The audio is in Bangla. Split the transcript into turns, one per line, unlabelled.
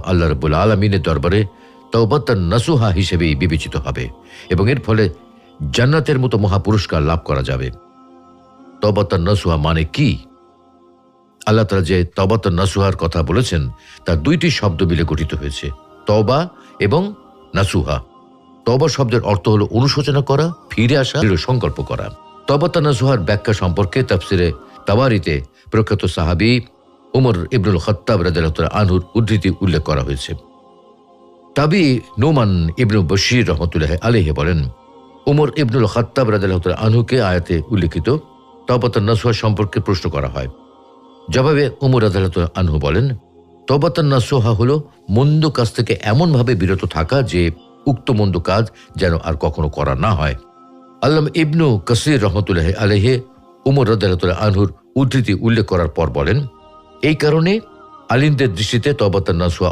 আল্লাহ রাব্বুল আলামিনের দরবারে তওবাতান নাসুহা হিসেবেই বিবেচিত হবে এবং এর ফলে জান্নাতের মতো মহাপুরস্কার লাভ করা যাবে। তওবাতান নাসুহা মানে কি? আল্লাহ তাআলা যে তওবাতান নাসুহার কথা বলেছেন তা দুইটি শব্দ মিলে গঠিত হয়েছে, তওবা এবং নাসুহা। তওবা শব্দের অর্থ হলো অনুশোচনা করা, ফিরে আসা, দৃঢ় সংকল্প করা। তওবাতান নাসুহার ব্যাখ্যা সম্পর্কে তাফসিরে তাবারিতে প্রখ্যাত সাহাবী উমর ইবনুল খাত্তাব রাদিয়াল্লাহু তাআলা আনহুর উদ্ধৃতি উল্লেখ করা হয়েছে। তাবি নোমান ইবনু বশীর রহমতুল্লাহ আলাইহি বলেন, উমর ইবনুল খাত্তাব রাদিয়াল্লাহু তাআলা আনহুকে আয়াতে উল্লেখিত তওবাতান নাসুহা সম্পর্কে প্রশ্ন করা হয়। জবাবে উমর রাদিয়াল্লাহু তাআলা আনহু বলেন, তওবাতান নাসুহা হলো মন্দ কাজ থেকে এমনভাবে বিরত থাকা যে উক্ত মন্দ কাজ যেন আর কখনো করা না হয়। আল্লামা ইবনু কাসির রহমতুল্লাহ আলাইহি উমর রাদিয়াল্লাহু তাআলা আনহুর উদ্ধৃতি উল্লেখ করার পর বলেন, এই কারণে আলিমদের দৃষ্টিতে তওবাতান নাসুহা